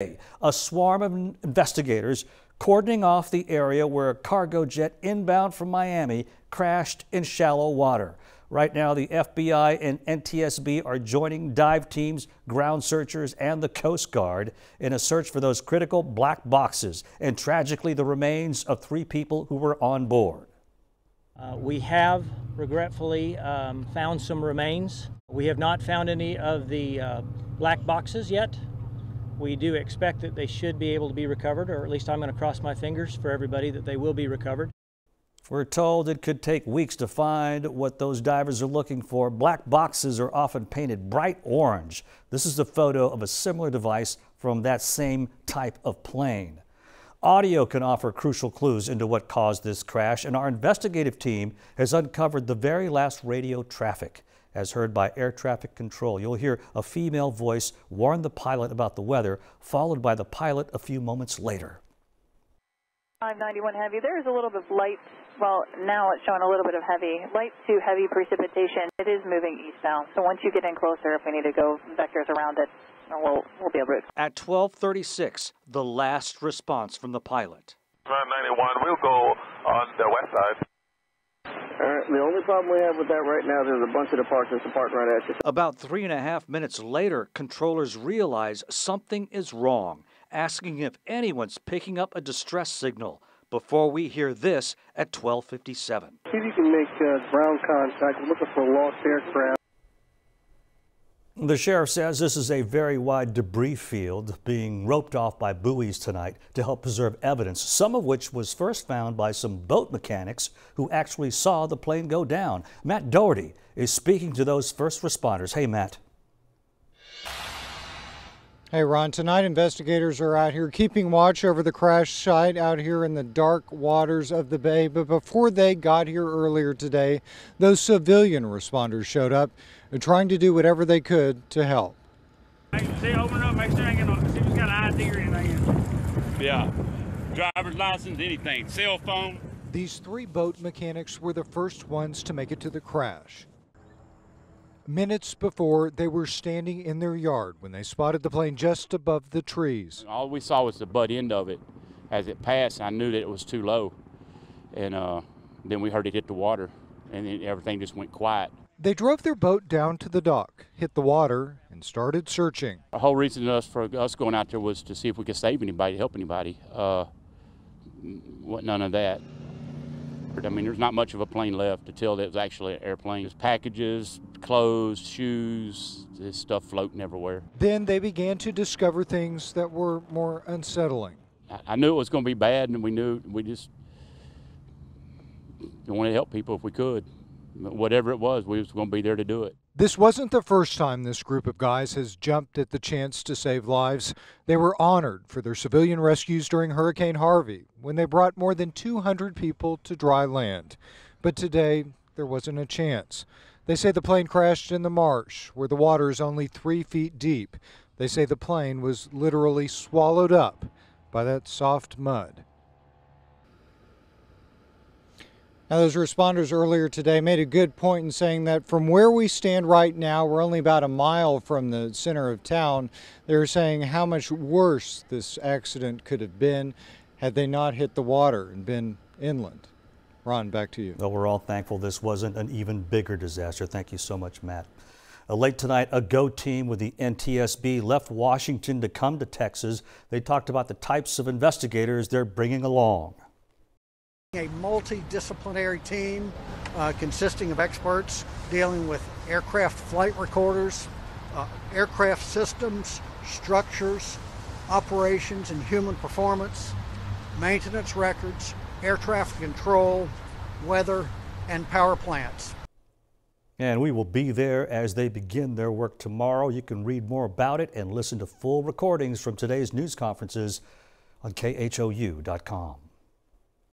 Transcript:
A swarm of investigators cordoning off the area where a cargo jet inbound from Miami crashed in shallow water. Right now, the FBI and NTSB are joining dive teams, ground searchers, and the Coast Guard in a search for those critical black boxes and, tragically, the remains of 3 people who were on board. We have, regretfully, found some remains. We have not found any of the black boxes yet. We do expect that they should be able to be recovered, or at least I'm going to cross my fingers for everybody that they will be recovered. We're told it could take weeks to find what those divers are looking for. Black boxes are often painted bright orange. This is a photo of a similar device from that same type of plane. Audio can offer crucial clues into what caused this crash, and our investigative team has uncovered the very last radio traffic. As heard by air traffic control, you'll hear a female voice warn the pilot about the weather, followed by the pilot a few moments later. 591 heavy. There's a little bit of light. Well, now it's showing a little bit of heavy, light to heavy precipitation. It is moving eastbound. So once you get in closer, if we need to go vectors around it, we'll be able to. At 12:36, the last response from the pilot. 991, we'll go on the west side. All right, the only problem we have with that right now, there's a bunch of departures departing right at you. About 3.5 minutes later, controllers realize something is wrong, asking if anyone's picking up a distress signal. Before we hear this at 12:57. See if you can make ground contact. We're looking for a lost aircraft. The sheriff says this is a very wide debris field being roped off by buoys tonight to help preserve evidence, some of which was first found by some boat mechanics who actually saw the plane go down. Matt Doherty is speaking to those first responders. Hey, Matt. Hey, Ron. Tonight, investigators are out here keeping watch over the crash site out here in the dark waters of the bay. But before they got here earlier today, those civilian responders showed up trying to do whatever they could to help. See, open up, make sure I ain't see who's got an ID or anything. Yeah. Driver's license, anything, cell phone. These 3 boat mechanics were the first ones to make it to the crash. Minutes before, they were standing in their yard when they spotted the plane just above the trees. All we saw was the butt end of it. As it passed, I knew that it was too low. And then we heard it hit the water, and then everything just went quiet. They drove their boat down to the dock, hit the water, and started searching. The whole reason for us going out there was to see if we could save anybody, help anybody. None of that. I mean, there's not much of a plane left to tell that it was actually an airplane. There's packages, clothes, shoes, this stuff floating everywhere. Then they began to discover things that were more unsettling. I knew it was going to be bad, and we just wanted to help people if we could. Whatever it was, we was going to be there to do it. This wasn't the first time this group of guys has jumped at the chance to save lives. They were honored for their civilian rescues during Hurricane Harvey, when they brought more than 200 people to dry land. But today, there wasn't a chance. They say the plane crashed in the marsh, where the water is only 3 feet deep. They say the plane was literally swallowed up by that soft mud. Now, those responders earlier today made a good point in saying that from where we stand right now, we're only about a mile from the center of town. They're saying how much worse this accident could have been had they not hit the water and been inland. Ron, back to you. Well, we're all thankful this wasn't an even bigger disaster. Thank you so much, Matt. Late tonight, a GO team with the NTSB left Washington to come to Texas. They talked about the types of investigators they're bringing along. A multidisciplinary team consisting of experts dealing with aircraft flight recorders, aircraft systems, structures, operations and human performance, maintenance records, air traffic control, weather, and power plants. And we will be there as they begin their work tomorrow. You can read more about it and listen to full recordings from today's news conferences on khou.com.